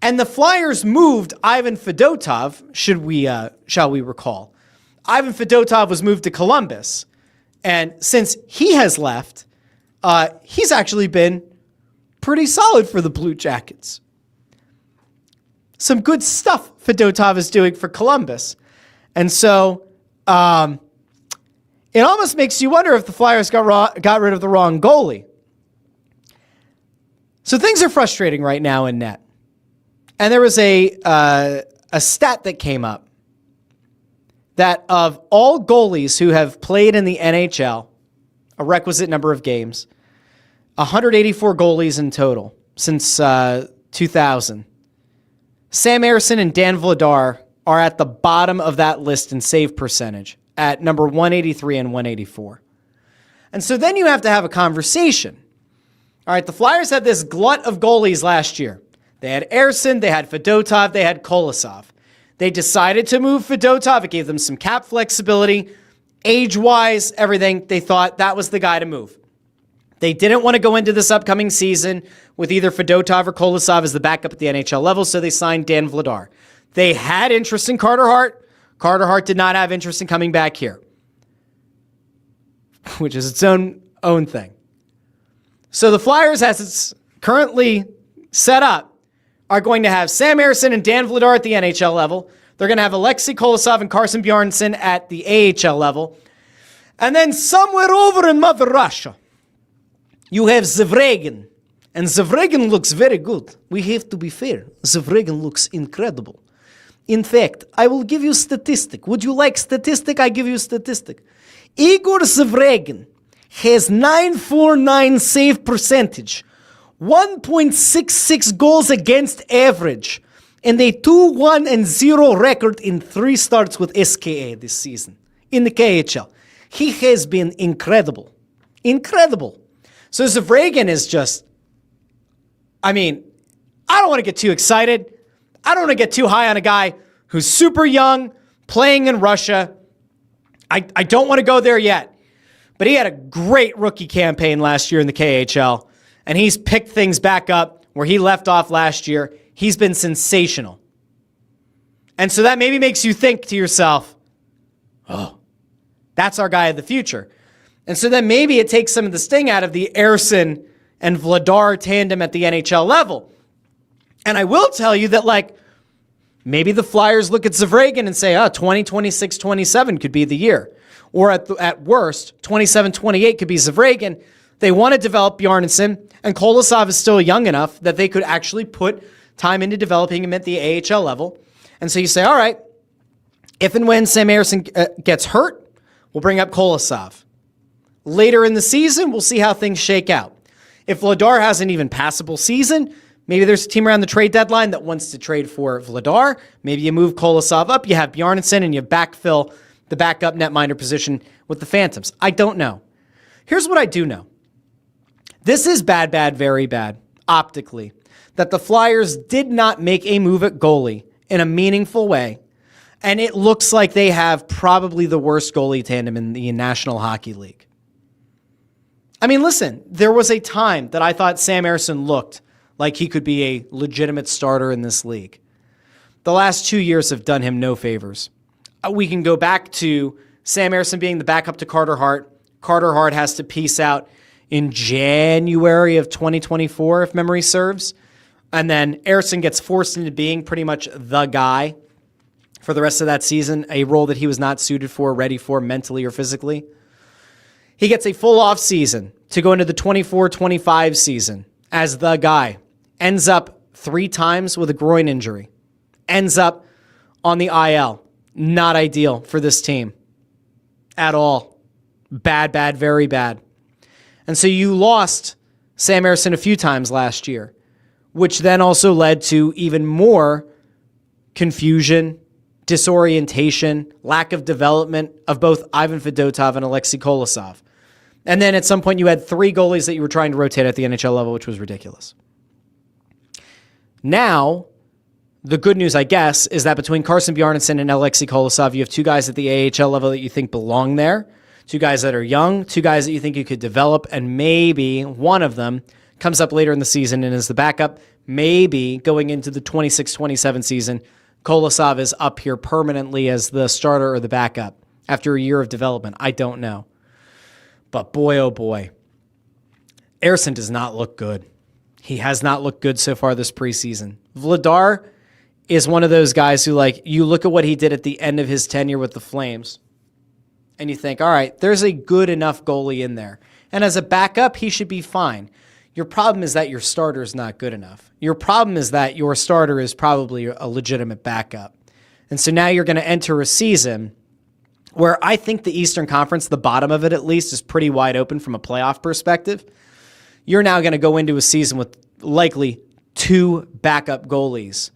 And the Flyers moved Ivan Fedotov, shall we recall. Ivan Fedotov was moved to Columbus. And since he has left, he's actually been pretty solid for the Blue Jackets. Some good stuff Fedotov is doing for Columbus. And so it almost makes you wonder if the Flyers got rid of the wrong goalie. So things are frustrating right now in net. And there was a stat that came up that of all goalies who have played in the NHL, a requisite number of games, 184 goalies in total since 2000. Sam Ersson and Dan Vladar are at the bottom of that list in save percentage at number 183 and 184. And so then you have to have a conversation. All right, the Flyers had this glut of goalies last year. They had Ersson, they had Fedotov, they had Kolosov. They decided to move Fedotov. It gave them some cap flexibility. Age-wise, everything, they thought that was the guy to move. They didn't want to go into this upcoming season with either Fedotov or Kolosov as the backup at the NHL level, so they signed Dan Vladar. They had interest in Carter Hart. Carter Hart did not have interest in coming back here, which is its own thing. So the Flyers, as it's currently set up, are going to have Sam Ersson and Dan Vladar at the NHL level. They're going to have Alexei Kolosov and Carson Bjarnason at the AHL level. And then somewhere over in Mother Russia, you have Zvragin. And Zvragin looks very good. We have to be fair. Zvragin looks incredible. In fact, I will give you a statistic. Would you like statistic? I give you a statistic. Igor Zvragin has 949 save percentage, 1.66 goals against average, and a 2-1-0 record in 3 starts with SKA this season in the KHL. He has been incredible. Incredible. So Zvragin is just, I don't want to get too excited. I don't want to get too high on a guy who's super young, playing in Russia. I don't want to go there yet. But he had a great rookie campaign last year in the KHL, and he's picked things back up where he left off last year. He's been sensational. And so that maybe makes you think to yourself, oh, That's our guy of the future. And so then maybe it takes some of the sting out of the Erson and Vladar tandem at the NHL level. And I will tell you that, like, maybe the Flyers look at Zavragin and say, 2026, 27 could be the year. Or at worst, 27, 28 could be Zavragin. They want to develop Bjarnason, and Kolosov is still young enough that they could actually put time into developing him at the AHL level. And so you say, all right, if and when Sam Ersson gets hurt, we'll bring up Kolosov. Later in the season, we'll see how things shake out. If Vladar has an even passable season, maybe there's a team around the trade deadline that wants to trade for Vladar. Maybe you move Kolosov up, you have Bjarnason, and you backfill the backup netminder position with the Phantoms. I don't know. Here's what I do know. This is bad, very bad, optically, that the Flyers did not make a move at goalie in a meaningful way, and it looks like they have probably the worst goalie tandem in the National Hockey League. I mean, listen, there was a time that I thought Sam Ersson looked like he could be a legitimate starter in this league. The last 2 years have done him no favors. We can go back to Sam Ersson being the backup to Carter Hart. Carter Hart has to peace out in January of 2024, if memory serves. And then Ersson gets forced into being pretty much the guy for the rest of that season, a role that he was not suited for, ready for mentally or physically. He gets a full off season to go into the 24-25 season as the guy. Ends up 3 times with a groin injury. Ends up on the IL. Not ideal for this team at all. Bad, very bad. And so you lost Sam Ersson a few times last year, which then also led to even more confusion, disorientation, lack of development of both Ivan Fedotov and Alexei Kolosov. And then at some point you had 3 goalies that you were trying to rotate at the NHL level, which was ridiculous. Now, the good news, I guess, is that between Carson Bjarnason and Alexei Kolosov, you have 2 guys at the AHL level that you think belong there, 2 guys that are young, 2 guys that you think you could develop, and maybe one of them comes up later in the season and is the backup. Maybe going into the 26-27 season, Kolosov is up here permanently as the starter or the backup after a year of development. I don't know. But boy, oh boy, Ersson does not look good. He has not looked good so far this preseason. Vladar is one of those guys who, like, you look at what he did at the end of his tenure with the Flames, and you think, all right, there's a good enough goalie in there. And as a backup, he should be fine. Your problem is that your starter is not good enough. Your problem is that your starter is probably a legitimate backup. And so now you're going to enter a season where I think the Eastern Conference, the bottom of it at least, is pretty wide open from a playoff perspective. You're now going to go into a season with likely 2 backup goalies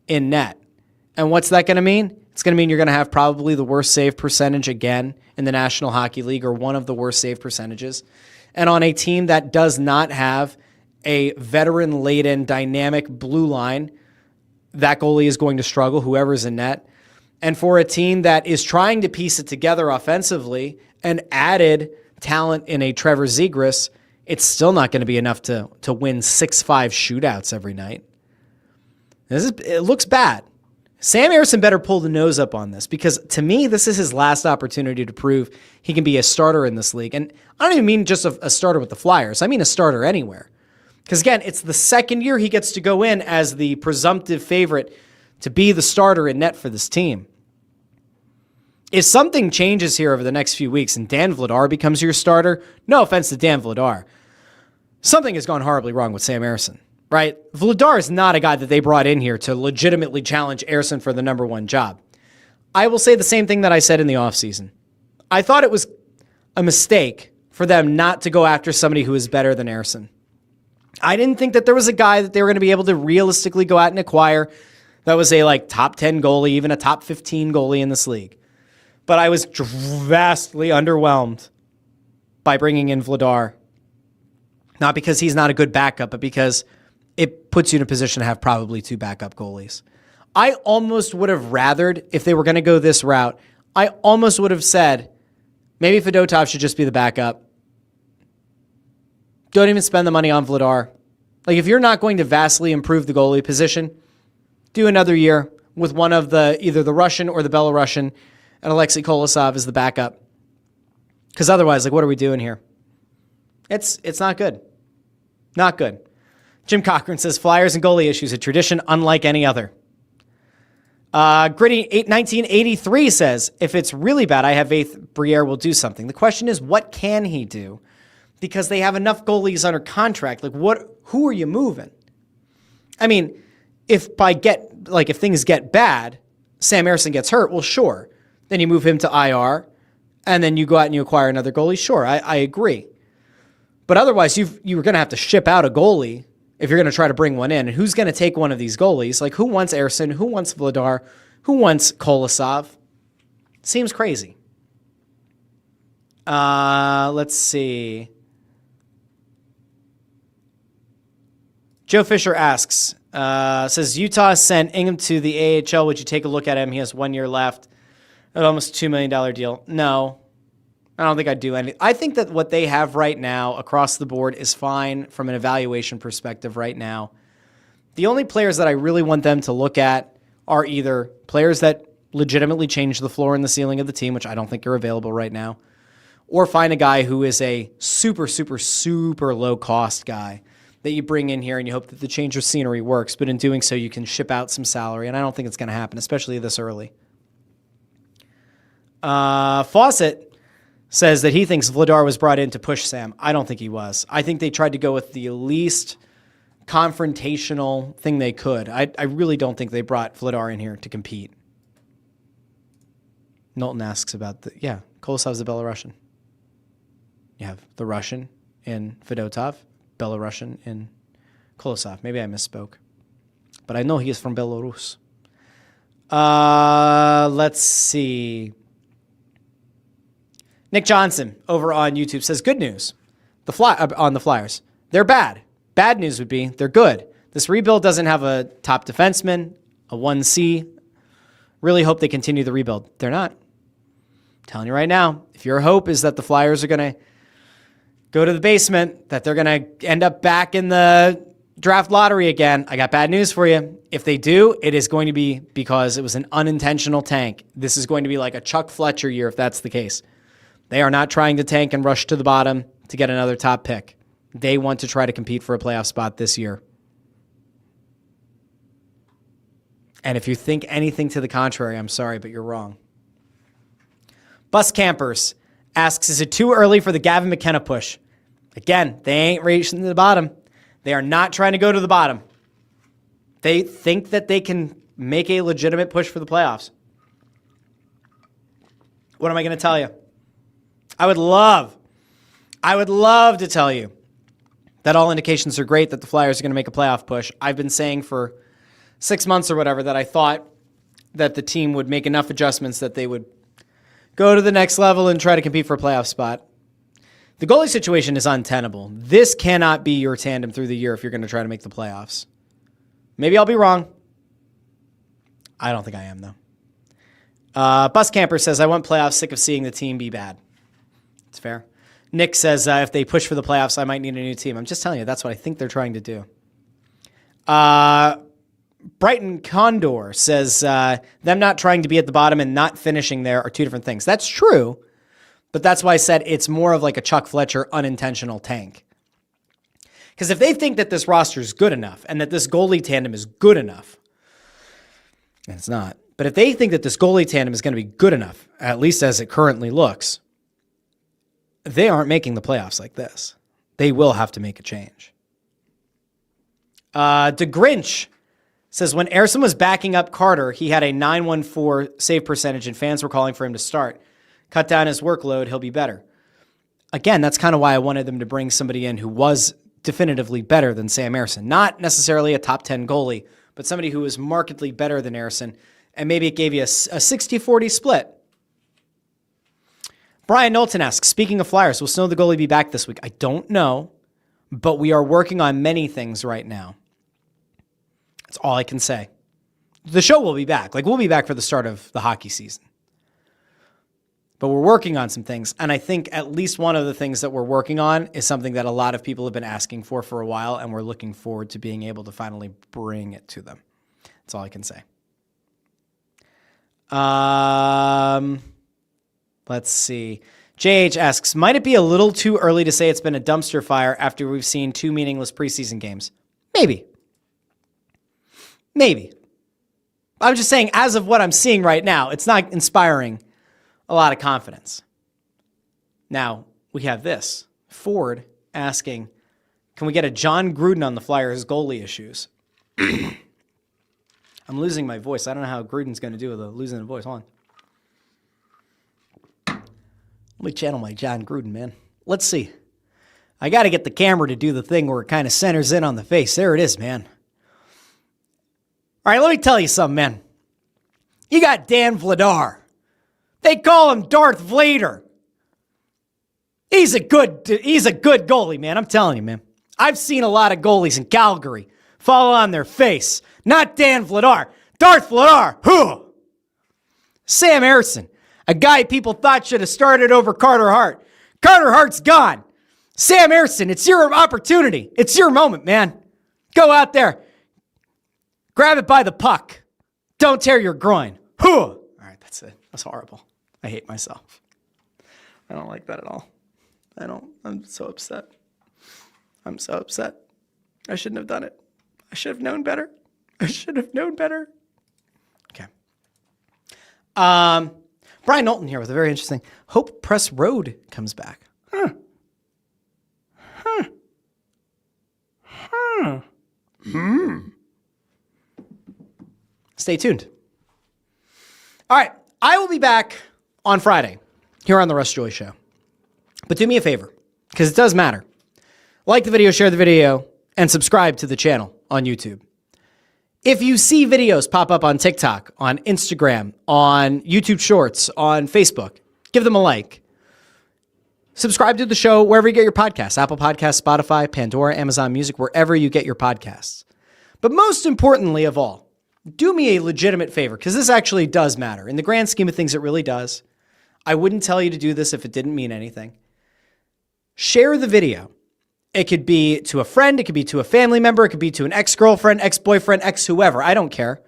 in net. And what's that going to mean? It's going to mean you're going to have probably the worst save percentage again in the National Hockey League, or one of the worst save percentages. And on a team that does not have a veteran-laden, dynamic blue line, that goalie is going to struggle, whoever's in net. And for a team that is trying to piece it together offensively and added talent in a Trevor Zegras, it's still not going to be enough to win 6-5 shootouts every night. It looks bad. Sam Ersson better pull the nose up on this, because to me, this is his last opportunity to prove he can be a starter in this league. And I don't even mean just a starter with the Flyers. I mean a starter anywhere. Because again, it's the second year he gets to go in as the presumptive favorite to be the starter in net for this team. If something changes here over the next few weeks and Dan Vladar becomes your starter, no offense to Dan Vladar, something has gone horribly wrong with Sam Ersson, right? Vladar is not a guy that they brought in here to legitimately challenge Ersson for the number 1 job. I will say the same thing that I said in the offseason. I thought it was a mistake for them not to go after somebody who is better than Ersson. I didn't think that there was a guy that they were going to be able to realistically go out and acquire that was a top 10 goalie, even a top 15 goalie in this league. But I was vastly underwhelmed by bringing in Vladar. Not because he's not a good backup, but because it puts you in a position to have probably 2 backup goalies. I almost would have rathered, if they were going to go this route, I almost would have said, maybe Fedotov should just be the backup. Don't even spend the money on Vladar. If you're not going to vastly improve the goalie position, do another year with one of either the Russian or the Belarusian, and Alexei Kolosov is the backup. Because otherwise, like, what are we doing here? It's not good. Not good. Jim Cochran says, Flyers and goalie issues, a tradition unlike any other. Gritty 1983 says, if it's really bad, I have faith Briere will do something. The question is, what can he do? Because they have enough goalies under contract. Like, who are you moving? I mean, if things get bad, Sam Ersson gets hurt, well, sure. Then you move him to IR, and then you go out and you acquire another goalie. Sure, I agree. But otherwise, you're going to have to ship out a goalie if you're going to try to bring one in. And who's going to take one of these goalies? Like, who wants Ersson? Who wants Vladar? Who wants Kolosov? Seems crazy. Let's see. Joe Fisher asks, says, Utah sent Ingham to the AHL. Would you take a look at him? He has 1 year left. An almost $2 million deal. No, I don't think I'd do anything. I think that what they have right now across the board is fine from an evaluation perspective right now. The only players that I really want them to look at are either players that legitimately change the floor and the ceiling of the team, which I don't think are available right now, or find a guy who is a super, super, super low-cost guy that you bring in here and you hope that the change of scenery works, but in doing so, you can ship out some salary, and I don't think it's going to happen, especially this early. Fawcett says that he thinks Vladar was brought in to push Sam. I don't think he was. I think they tried to go with the least confrontational thing they could. I really don't think they brought Vladar in here to compete. Knowlton asks about Kolosov's a Belarusian. You have the Russian in Fedotov, Belarusian in Kolosov. Maybe I misspoke. But I know he is from Belarus. Let's see. Nick Johnson over on YouTube says, good news on the Flyers. They're bad. Bad news would be they're good. This rebuild doesn't have a top defenseman, a 1C. Really hope they continue the rebuild. They're not. I'm telling you right now, if your hope is that the Flyers are going to go to the basement, that they're going to end up back in the draft lottery again, I got bad news for you. If they do, it is going to be because it was an unintentional tank. This is going to be like a Chuck Fletcher year if that's the case. They are not trying to tank and rush to the bottom to get another top pick. They want to try to compete for a playoff spot this year. And if you think anything to the contrary, I'm sorry, but you're wrong. Bus Campers asks, is it too early for the Gavin McKenna push? Again, they ain't reaching the bottom. They are not trying to go to the bottom. They think that they can make a legitimate push for the playoffs. What am I going to tell you? I would love to tell you that all indications are great that the Flyers are going to make a playoff push. I've been saying for 6 months or whatever that I thought that the team would make enough adjustments that they would go to the next level and try to compete for a playoff spot. The goalie situation is untenable. This cannot be your tandem through the year if you're going to try to make the playoffs. Maybe I'll be wrong. I don't think I am, though. Bus Camper says, I want playoffs, sick of seeing the team be bad. It's fair. Nick says, if they push for the playoffs, I might need a new team. I'm just telling you, that's what I think they're trying to do. Brighton Condor says, them not trying to be at the bottom and not finishing there are two different things. That's true, but that's why I said it's more of like a Chuck Fletcher unintentional tank. Because if they think that this roster is good enough and that this goalie tandem is good enough, and it's not, but if they think that this goalie tandem is going to be good enough, at least as it currently looks, they aren't making the playoffs like this. They will have to make a change. DeGrinch says, when Ersson was backing up Carter, he had a 914 save percentage and fans were calling for him to start. Cut down his workload, he'll be better. Again, that's kind of why I wanted them to bring somebody in who was definitively better than Sam Ersson. Not necessarily a top 10 goalie, but somebody who was markedly better than Ersson, and maybe it gave you a 60-40 split. Brian Knowlton asks, speaking of Flyers, will Snow the goalie be back this week? I don't know, but we are working on many things right now. That's all I can say. The show will be back. We'll be back for the start of the hockey season. But we're working on some things, and I think at least one of the things that we're working on is something that a lot of people have been asking for a while, and we're looking forward to being able to finally bring it to them. That's all I can say. Let's see. JH asks, might it be a little too early to say it's been a dumpster fire after we've seen 2 meaningless preseason games? Maybe. I'm just saying, as of what I'm seeing right now, it's not inspiring a lot of confidence. Now, we have this. Ford asking, can we get a John Gruden on the Flyers goalie issues? I'm losing my voice. I don't know how Gruden's going to do with losing the voice. Hold on. Let me channel my John Gruden, man. Let's see. I got to get the camera to do the thing where it kind of centers in on the face. There it is, man. All right, let me tell you something, man. You got Dan Vladar. They call him Darth Vader. He's a good goalie, man. I'm telling you, man. I've seen a lot of goalies in Calgary fall on their face. Not Dan Vladar. Darth Vladar. Huh. Sam Ersson, a guy people thought should have started over Carter Hart. Carter Hart's gone. Sam Ersson, it's your opportunity. It's your moment, man. Go out there. Grab it by the puck. Don't tear your groin. Huh. All right, that's it. That's horrible. I hate myself. I don't like that at all. I'm so upset. I'm so upset. I shouldn't have done it. I should have known better. Okay. Brian Knowlton here with a very interesting Hope Press Road comes back. Stay tuned. All right. I will be back on Friday here on the Russ Joy Show. But do me a favor, because it does matter. Like the video, share the video, and subscribe to the channel on YouTube. If you see videos pop up on TikTok, on Instagram, on YouTube Shorts, on Facebook, give them a like. Subscribe to the show wherever you get your podcasts. Apple Podcasts, Spotify, Pandora, Amazon Music, wherever you get your podcasts. But most importantly of all, do me a legitimate favor, because this actually does matter. In the grand scheme of things, it really does. I wouldn't tell you to do this if it didn't mean anything. Share the video. It could be to a friend. It could be to a family member. It could be to an ex-girlfriend, ex-boyfriend, ex-whoever. I don't care.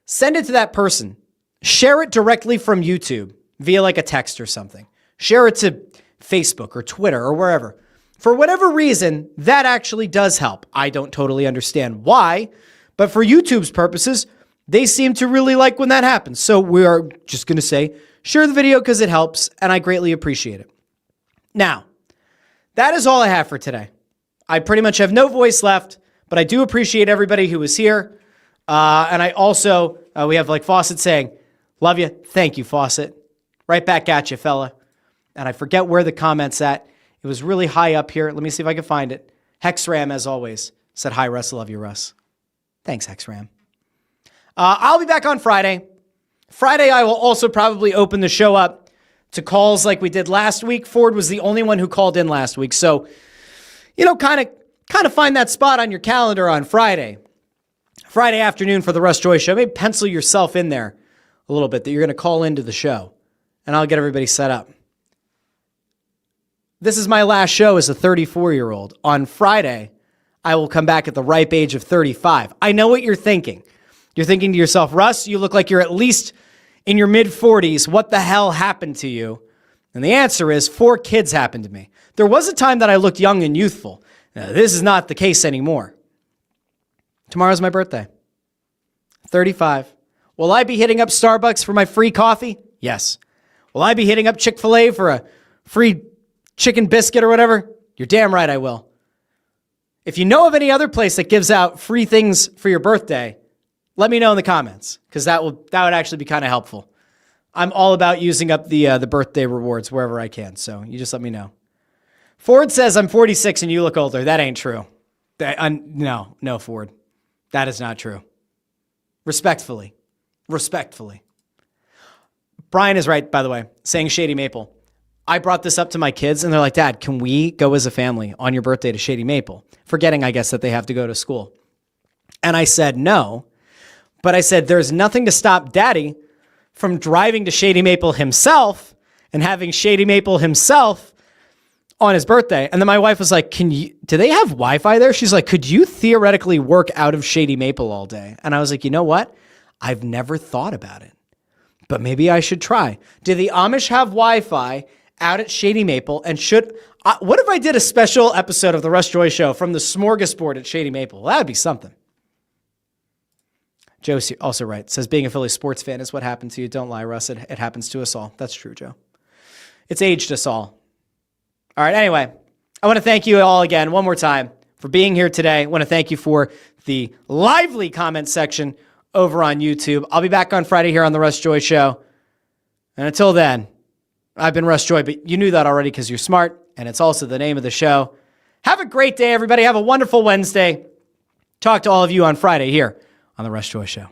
Send it to that person. Share it directly from YouTube via like a text or something. Share it to Facebook or Twitter or wherever. For whatever reason, that actually does help. I don't totally understand why, but for YouTube's purposes, they seem to really like when that happens. So we are just going to say, share the video because it helps, and I greatly appreciate it. Now, that is all I have for today. I pretty much have no voice left, but I do appreciate everybody who was here. And I also, we have like Fawcett saying, love you. Thank you, Fawcett. Right back at you, fella. And I forget where the comment's at. It was really high up here. Let me see if I can find it. Hexram, as always, said, hi, Russ. Love you, Russ. Thanks, Hexram. I'll be back on Friday. Friday, I will also probably open the show up to calls like we did last week. Ford was the only one who called in last week. So, kind of find that spot on your calendar on Friday afternoon for the Russ Joy Show. Maybe pencil yourself in there a little bit that you're going to call into the show, and I'll get everybody set up. This is my last show as a 34-year-old. On Friday, I will come back at the ripe age of 35. I know what you're thinking. You're thinking to yourself, Russ, you look like you're at least in your mid-40s. What the hell happened to you? And the answer is 4 kids happened to me. There was a time that I looked young and youthful. Now, this is not the case anymore. Tomorrow's my birthday. 35. Will I be hitting up Starbucks for my free coffee? Yes. Will I be hitting up Chick-fil-A for a free chicken biscuit or whatever? You're damn right I will. If you know of any other place that gives out free things for your birthday, let me know in the comments, because that would actually be kind of helpful. I'm all about using up the birthday rewards wherever I can, so you just let me know. Ford says I'm 46 and you look older. That ain't true. No, Ford. That is not true. Respectfully. Brian is right, by the way, saying Shady Maple. I brought this up to my kids, and they're like, Dad, can we go as a family on your birthday to Shady Maple? Forgetting, I guess, that they have to go to school. And I said no. But I said, there's nothing to stop Daddy from driving to Shady Maple himself and having Shady Maple himself on his birthday. And then my wife was like, do they have Wi-Fi there? She's like, could you theoretically work out of Shady Maple all day? And I was like, you know what? I've never thought about it, but maybe I should try. Do the Amish have Wi-Fi out at Shady Maple and what if I did a special episode of the Russ Joy Show from the smorgasbord at Shady Maple? Well, that would be something. Joe also writes, says being a Philly sports fan is what happened to you. Don't lie, Russ. It happens to us all. That's true, Joe. It's aged us all. All right, anyway, I want to thank you all again one more time for being here today. I want to thank you for the lively comment section over on YouTube. I'll be back on Friday here on the Russ Joy Show. And until then, I've been Russ Joy, but you knew that already because you're smart, and it's also the name of the show. Have a great day, everybody. Have a wonderful Wednesday. Talk to all of you on Friday here on the Russ Joy Show.